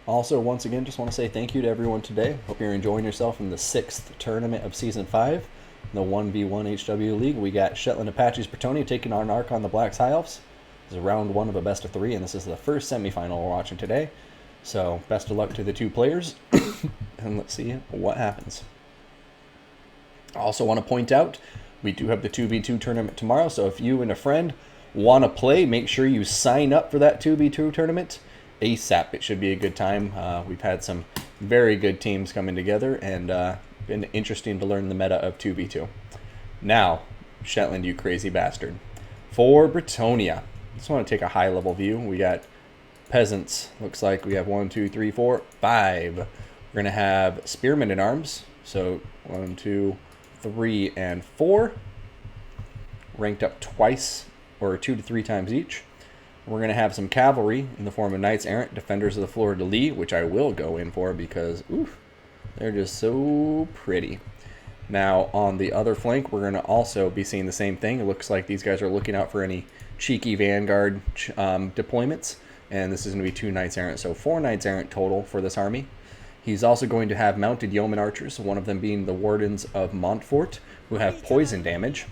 Also, once again, just want to say thank you to everyone today. Hope you're enjoying yourself in the 6th tournament of Season 5, the 1v1 HW League. We got Shetland Apache's Bretonnia taking on Arkhan the Black's High Elves. This is round 1 of a best of 3, and this is the first semifinal we're watching today. So, best of luck to the two players, and let's see what happens. I also want to point out, we do have the 2v2 tournament tomorrow, so if you and a friend want to play, make sure you sign up for that 2v2 tournament ASAP. It should be a good time. We've had some very good teams coming together, and been interesting to learn the meta of 2v2. Now, Shetland, you crazy bastard. For Bretonnia, just want to take a high-level view. We got peasants. Looks like we have 1, 2, 3, 4, 5. We're going to have spearmen in arms. So 1, 2, 3, and 4. Ranked up twice, or 2 to 3 times each. We're going to have some cavalry in the form of knights errant, defenders of the fleur-de-lis, which I will go in for because, oof, they're just so pretty. Now, on the other flank, we're going to also be seeing the same thing. It looks like these guys are looking out for any cheeky vanguard deployments, and this is going to be 2 knights errant, so 4 knights errant total for this army. He's also going to have mounted yeoman archers, one of them being the Wardens of Montfort, who have poison damage.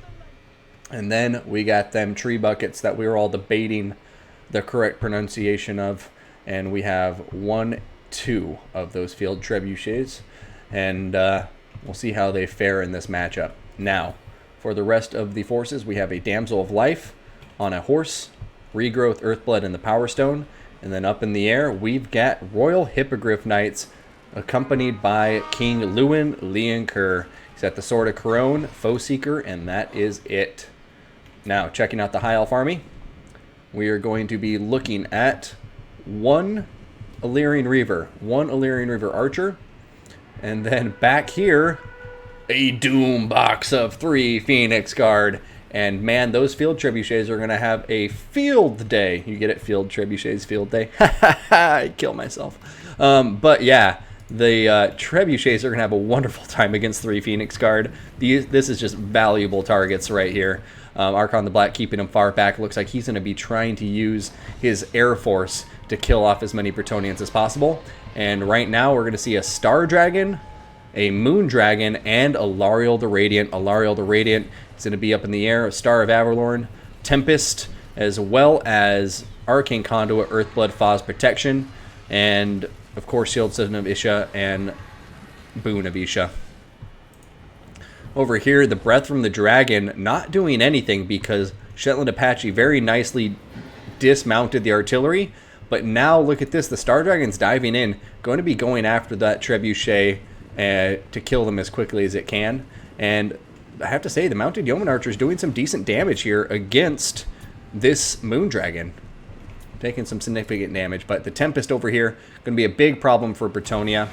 And then we got them tree buckets that we were all debating the correct pronunciation of, and we have 1, 2 of those field trebuchets, and we'll see how they fare in this matchup. Now, for the rest of the forces, we have a Damsel of Life on a horse, Regrowth, Earthblood, and the Power Stone, and then up in the air, we've got Royal Hippogriff Knights, accompanied by King Lewin Leoncoeur. He's at the Sword of Corone, Foe Seeker, and that is it. Now, checking out the High Elf army, we are going to be looking at 1 Illyrian Reaver, 1 Illyrian Reaver Archer, and then back here, a Doom box of 3 Phoenix Guard. And man, those field trebuchets are going to have a field day. You get it? Field trebuchets, field day. I kill myself. But yeah, the trebuchets are going to have a wonderful time against 3 Phoenix Guard. This is just valuable targets right here. Arkhan the Black keeping him far back. Looks like he's going to be trying to use his Air Force to kill off as many Bretonnians as possible. And right now we're going to see a Star Dragon, a Moon Dragon, and a Lariel the Radiant. A Lariel the Radiant is going to be up in the air. A Star of Avalorn, Tempest, as well as Arcane Conduit, Earthblood, Foz Protection, and of course Shield Citizen of Isha and Boon of Isha. Over here, the Breath from the Dragon not doing anything because Shetland Apache very nicely dismounted the artillery. But now look at this, the Star Dragon's diving in, going to be going after that trebuchet to kill them as quickly as it can. And I have to say, the Mounted Yeoman Archer is doing some decent damage here against this Moon Dragon. Taking some significant damage, but the Tempest over here, going to be a big problem for Bretonnia.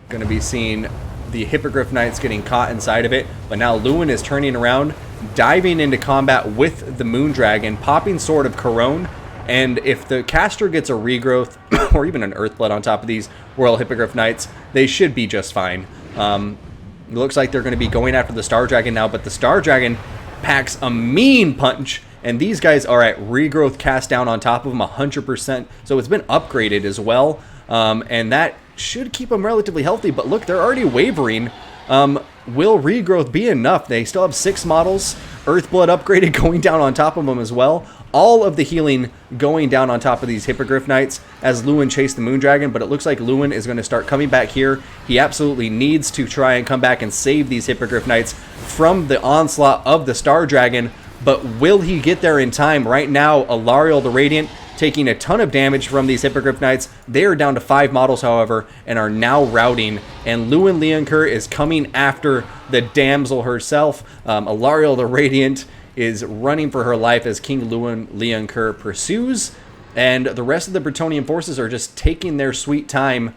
Going to be seeing the Hippogriff Knights getting caught inside of it, but now Lewin is turning around, diving into combat with the Moon Dragon, popping Sword of Corone, and if the caster gets a Regrowth, or even an Earthblood on top of these Royal Hippogriff Knights, they should be just fine. It looks like they're going to be going after the Star Dragon now, but the Star Dragon packs a mean punch, and these guys are at Regrowth cast down on top of them 100%, so it's been upgraded as well, and that should keep them relatively healthy, but look, they're already wavering. Will Regrowth be enough? They still have 6 models, Earthblood upgraded going down on top of them as well. All of the healing going down on top of these Hippogriff Knights as Lewin chased the Moon Dragon, but it looks like Lewin is going to start coming back here. He absolutely needs to try and come back and save these Hippogriff Knights from the onslaught of the Star Dragon, but will he get there in time? Right now, Alariel the Radiant taking a ton of damage from these Hippogriff Knights. They are down to 5 models, however, and are now routing, and Lewin Leoncoeur is coming after the damsel herself. Alariel the Radiant is running for her life as King Lewin Leoncoeur pursues, and the rest of the Bretonnian forces are just taking their sweet time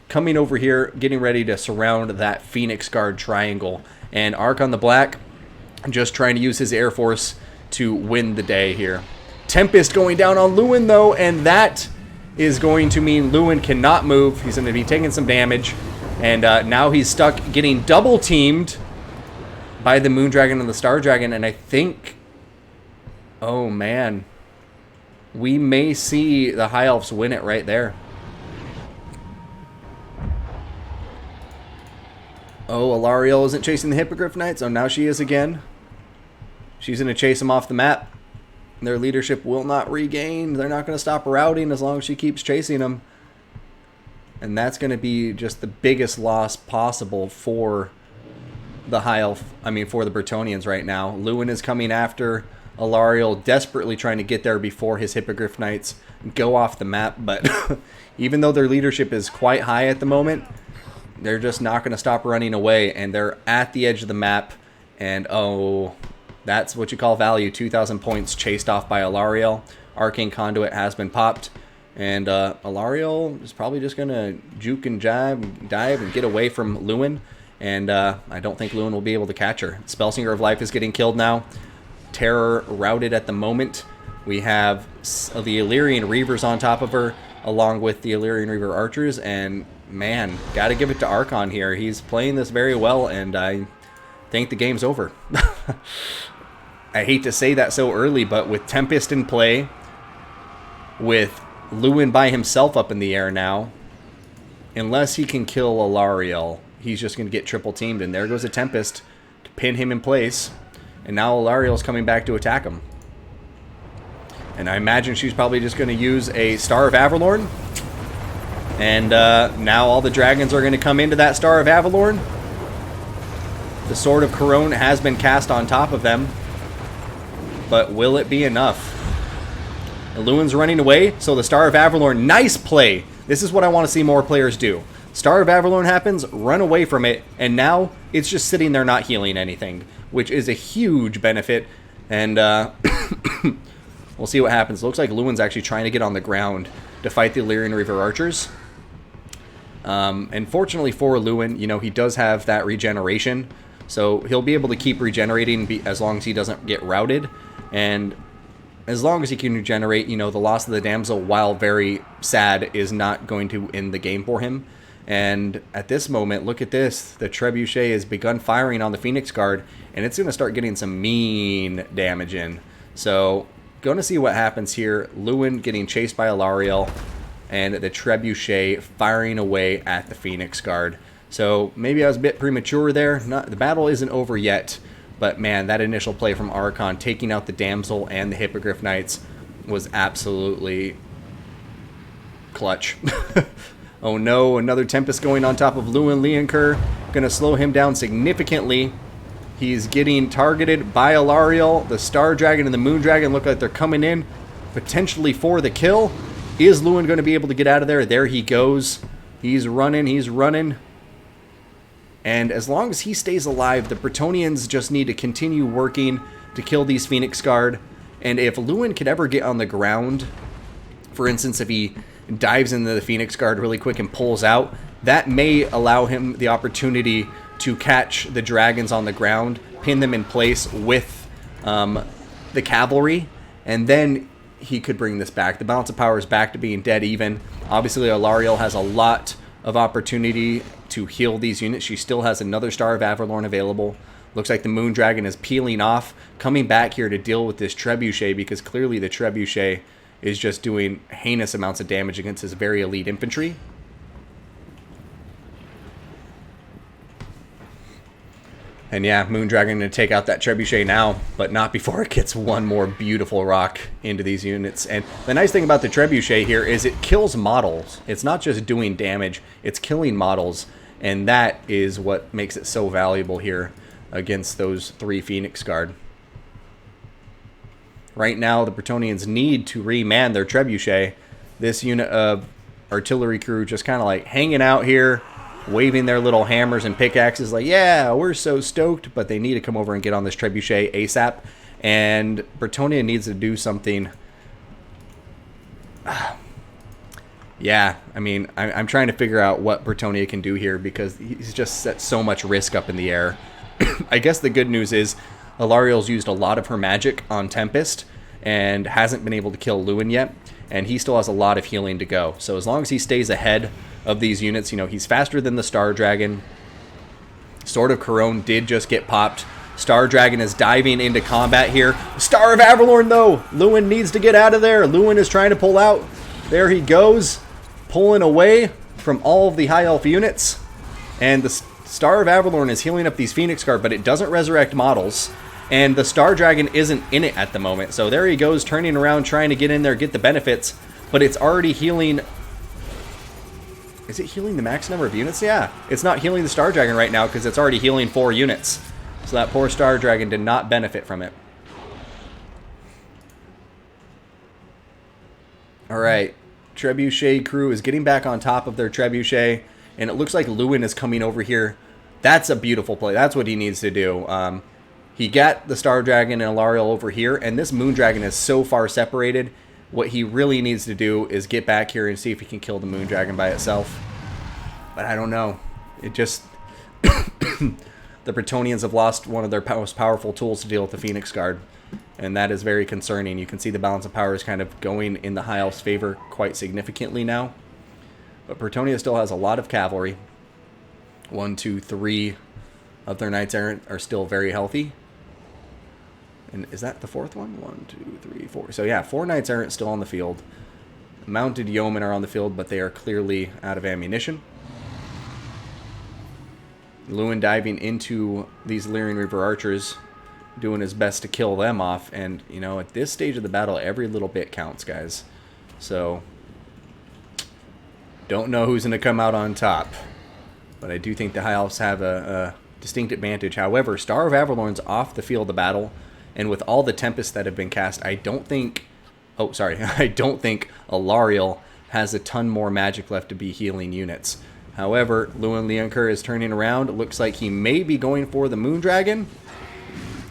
coming over here, getting ready to surround that Phoenix Guard triangle. And Arkhan the Black just trying to use his Air Force to win the day here. Tempest going down on Lewin, though, and that is going to mean Lewin cannot move. He's going to be taking some damage, and now he's stuck getting double-teamed by the Moon Dragon and the Star Dragon, and I think, oh man, we may see the High Elves win it right there. Oh, Alariel isn't chasing the Hippogriff Knights. Oh, now she is again. She's going to chase them off the map. Their leadership will not regain. They're not going to stop routing as long as she keeps chasing them. And that's going to be just the biggest loss possible for the for the Bretonnians right now. Lewin is coming after Alariel, desperately trying to get there before his Hippogriff Knights go off the map. But even though their leadership is quite high at the moment, they're just not going to stop running away. And they're at the edge of the map. And oh, that's what you call value. 2,000 points chased off by Alariel. Arcane Conduit has been popped. And Alariel is probably just going to juke and dive and get away from Lewin. And I don't think Lewin will be able to catch her. Spellsinger of Life is getting killed now. Terror routed at the moment. We have the Illyrian Reavers on top of her, along with the Illyrian Reaver Archers. And man, got to give it to Arkhan here. He's playing this very well, and I think the game's over. I hate to say that so early, but with Tempest in play, with Lewin by himself up in the air now, unless he can kill Alariel, he's just going to get triple teamed. And there goes a Tempest to pin him in place. And now Alariel's coming back to attack him. And I imagine she's probably just going to use a Star of Avalorn. And now all the dragons are going to come into that Star of Avalorn. The Sword of Corone has been cast on top of them. But will it be enough? Lewin's running away, so the Star of Avalorn, nice play. This is what I want to see more players do. Star of Avalorn happens, run away from it, and now it's just sitting there not healing anything, which is a huge benefit. And we'll see what happens. Looks like Lewin's actually trying to get on the ground to fight the Illyrian Reaver Archers. And fortunately for Lewin, you know, he does have that regeneration, so he'll be able to keep regenerating as long as he doesn't get routed. And as long as he can regenerate, you know, the loss of the damsel, while very sad, is not going to end the game for him. And at this moment, look at this. The Trebuchet has begun firing on the Phoenix Guard, and it's going to start getting some mean damage in. So, going to see what happens here. Lewin getting chased by Alariel, and the Trebuchet firing away at the Phoenix Guard. So, maybe I was a bit premature there. The battle isn't over yet. But man, that initial play from Arkhan, taking out the Damsel and the Hippogriff Knights, was absolutely clutch. Oh no, another Tempest going on top of Lewin Leoncoeur. Going to slow him down significantly. He's getting targeted by Alariel. The Star Dragon and the Moon Dragon look like they're coming in, potentially for the kill. Is Lewin going to be able to get out of there? There he goes. He's running, he's running. And as long as he stays alive, the Bretonnians just need to continue working to kill these Phoenix Guard. And if Lewin could ever get on the ground, for instance, if he dives into the Phoenix Guard really quick and pulls out, that may allow him the opportunity to catch the dragons on the ground, pin them in place with the cavalry, and then he could bring this back. The balance of power is back to being dead even. Obviously, Alariel has a lot of opportunity to heal these units. She still has another Star of Avalorn available. Looks like the Moon Dragon is peeling off, coming back here to deal with this Trebuchet, because clearly the Trebuchet is just doing heinous amounts of damage against his very elite infantry. And yeah, Moon Dragon going to take out that Trebuchet now, but not before it gets one more beautiful rock into these units. And the nice thing about the Trebuchet here is it kills models. It's not just doing damage, it's killing models. And that is what makes it so valuable here against those three Phoenix Guard. Right now, the Bretonnians need to reman their Trebuchet. This unit of artillery crew just kind of like hanging out here, waving their little hammers and pickaxes like, yeah, we're so stoked, but they need to come over and get on this Trebuchet ASAP. And Bretonnia needs to do something. Yeah, I mean, I'm trying to figure out what Bretonnia can do here, because he's just set so much risk up in the air. I guess the good news is Alariel's used a lot of her magic on Tempest and hasn't been able to kill Lewin yet, and he still has a lot of healing to go. So as long as he stays ahead of these units, you know, he's faster than the Star Dragon. Sword of Corone did just get popped. Star Dragon is diving into combat here. Star of Avalorn, though! Lewin needs to get out of there. Lewin is trying to pull out. There he goes, pulling away from all of the High Elf units. And the Star of Avalorn is healing up these Phoenix Guard, but it doesn't resurrect models. And the Star Dragon isn't in it at the moment. So there he goes, turning around, trying to get in there, get the benefits. But it's already healing... Is it healing the max number of units? Yeah. It's not healing the Star Dragon right now because it's already healing 4 units. So that poor Star Dragon did not benefit from it. Alright. Trebuchet crew is getting back on top of their Trebuchet. And it looks like Lewin is coming over here. That's a beautiful play. That's what he needs to do. He got the Star Dragon and Alariel over here. And this Moon Dragon is so far separated. What he really needs to do is get back here and see if he can kill the Moon Dragon by itself. But I don't know. It just... the Bretonnians have lost one of their most powerful tools to deal with the Phoenix Guard. And that is very concerning. You can see the balance of power is kind of going in the High Elves' favor quite significantly now. But Bretonnia still has a lot of cavalry. 1, 2, 3 of their Knights Errant are still very healthy. And is that the 4th one? 1, 2, 3, 4. So yeah, 4 Knights Errant still on the field. Mounted Yeomen are on the field, but they are clearly out of ammunition. Lewin diving into these Lyrian Reaver Archers, doing his best to kill them off. And, you know, at this stage of the battle, every little bit counts, guys. So... don't know who's going to come out on top. But I do think the High Elves have a distinct advantage. However, Star of Avalorn's off the field of battle. And with all the Tempests that have been cast, I don't think... oh, sorry. I don't think Alariel has a ton more magic left to be healing units. However, Lewin Leoncoeur is turning around. It looks like he may be going for the Moon Dragon.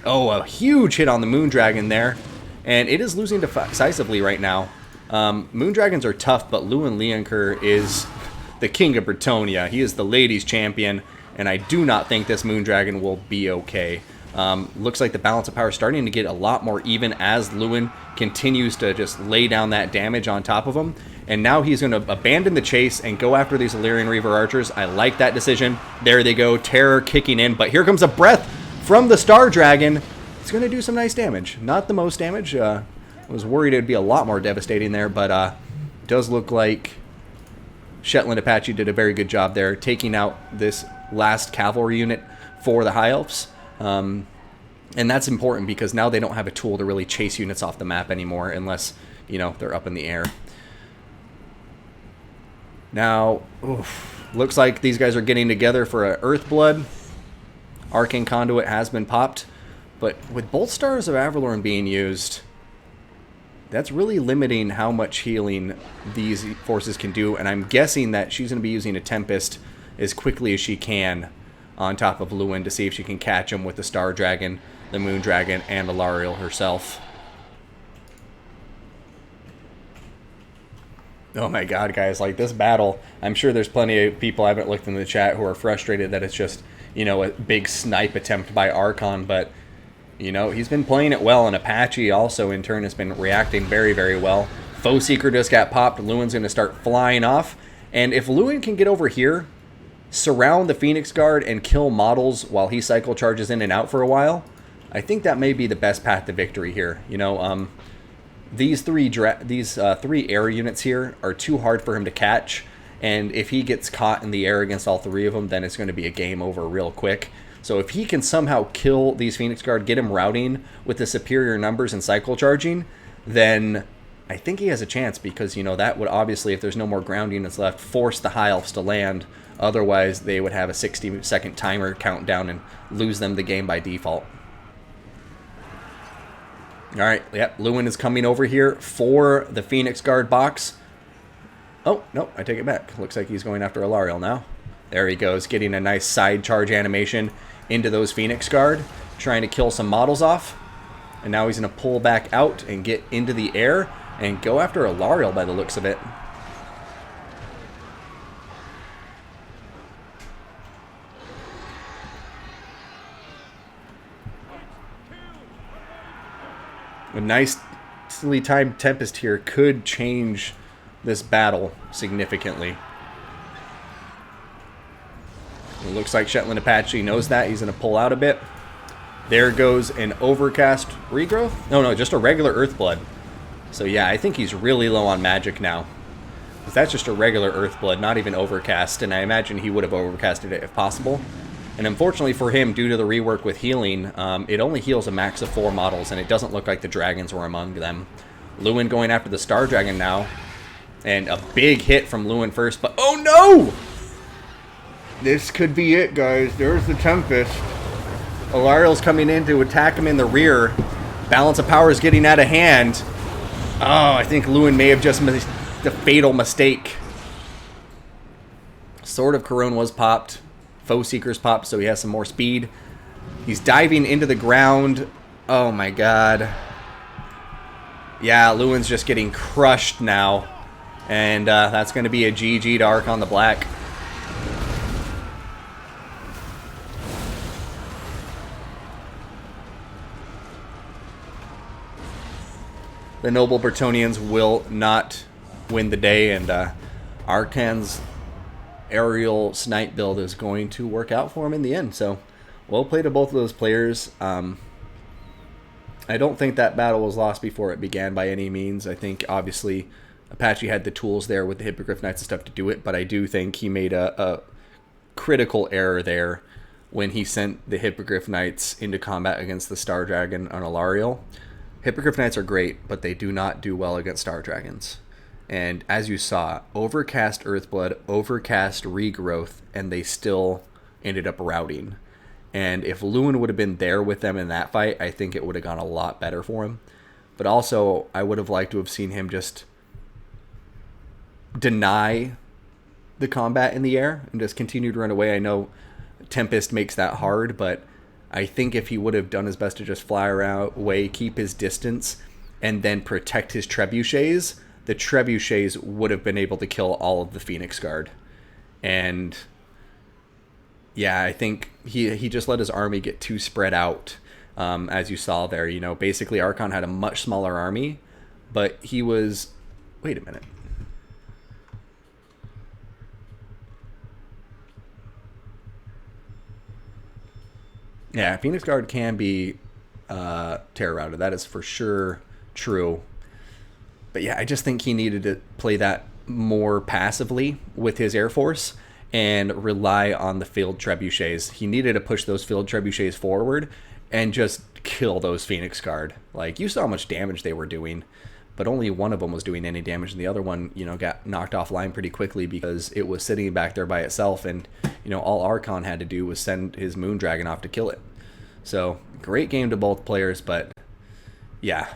Oh, a huge hit on the Moon Dragon there. And it is losing decisively right now. Moon Dragons are tough, but Lewin Leoncoeur is the king of Bretonnia. He is the ladies' champion, and I do not think this Moon Dragon will be okay. Looks like the balance of power is starting to get a lot more even as Lewin continues to just lay down that damage on top of him. And now he's going to abandon the chase and go after these Lyrian Reaver Archers. I like that decision. There they go, terror kicking in. But here comes a breath from the Star Dragon. It's going to do some nice damage. Not the most damage. I was worried it would be a lot more devastating there, but it does look like Shetland Apache did a very good job there, taking out this last cavalry unit for the High Elves. And that's important because now they don't have a tool to really chase units off the map anymore unless, you know, they're up in the air. Now, looks like these guys are getting together for an Earthblood. Arkhan Conduit has been popped, but with both Stars of Avalorn being used, that's really limiting how much healing these forces can do, and I'm guessing that she's going to be using a Tempest as quickly as she can on top of Lewin to see if she can catch him with the Star Dragon, the Moon Dragon, and Alariel herself. Oh my god, guys, like this battle, I'm sure there's plenty of people I haven't looked in the chat who are frustrated that it's just, you know, a big snipe attempt by Arkhan, but, you know, he's been playing it well, and Apache also, in turn, has been reacting very, very well. Foe Seeker just got popped, Lewin's going to start flying off, and if Lewin can get over here, surround the Phoenix Guard, and kill models while he cycle charges in and out for a while, I think that may be the best path to victory here. You know, these three air units here are too hard for him to catch, and if he gets caught in the air against all 3 of them, then it's going to be a game over real quick. So if he can somehow kill these Phoenix Guard, get him routing with the superior numbers and cycle charging, then I think he has a chance, because, you know, that would obviously, if there's no more ground units left, force the High Elves to land. Otherwise, they would have a 60-second timer countdown and lose them the game by default. Alright, yep, Lewin is coming over here for the Phoenix Guard box. Oh, no, I take it back. Looks like he's going after Alariel now. There he goes, getting a nice side charge animation into those Phoenix Guard, trying to kill some models off. And now he's going to pull back out and get into the air and go after Alariel by the looks of it. A nicely timed Tempest here could change this battle significantly. It looks like Shetland Apache knows that. He's going to pull out a bit. There goes an Overcast Regrowth. No, just a regular Earthblood. So yeah, I think he's really low on magic now. That's just a regular Earthblood, not even Overcast, and I imagine he would have Overcasted it if possible. And unfortunately for him, due to the rework with healing, it only heals a max of 4 models, and it doesn't look like the dragons were among them. Lewin going after the Star Dragon now. And a big hit from Lewin first, but oh no! This could be it, guys. There's the Tempest. Alariel's coming in to attack him in the rear. Balance of power is getting out of hand. Oh, I think Lewin may have just made the fatal mistake. Sword of Corone was popped. Foe Seeker's popped, so he has some more speed. He's diving into the ground. Oh my god. Yeah, Lewin's just getting crushed now. And that's going to be a GG to Arkhan the Black. The noble Bretonnians will not win the day, and Arkhan's aerial snipe build is going to work out for him in the end. So, well played to both of those players. I don't think that battle was lost before it began by any means. I think, obviously, Apache had the tools there with the Hippogriff Knights and stuff to do it, but I do think he made a critical error there when he sent the Hippogriff Knights into combat against the Star Dragon on Alariel. Hippogriff Knights are great, but they do not do well against Star Dragons. And as you saw, overcast Earthblood, overcast Regrowth, and they still ended up routing. And if Lewin would have been there with them in that fight, I think it would have gone a lot better for him. But also, I would have liked to have seen him just deny the combat in the air and just continue to run away. I know Tempest makes that hard, but I think if he would have done his best to just fly around away, keep his distance, and then protect his trebuchets, the trebuchets would have been able to kill all of the Phoenix Guard. And yeah, I think he just let his army get too spread out, as you saw there. You know, basically Arkhan had a much smaller army, but he was... Wait a minute. Yeah, Phoenix Guard can be terror routed. That is for sure true. But yeah, I just think he needed to play that more passively with his Air Force and rely on the field trebuchets. He needed to push those field trebuchets forward and just kill those Phoenix Guard. Like, you saw how much damage they were doing, but only one of them was doing any damage, and the other one, you know, got knocked offline pretty quickly because it was sitting back there by itself, and, you know, all Arkhan had to do was send his Moon Dragon off to kill it. So, great game to both players, but yeah,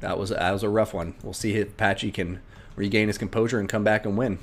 that was a rough one. We'll see if Apache can regain his composure and come back and win.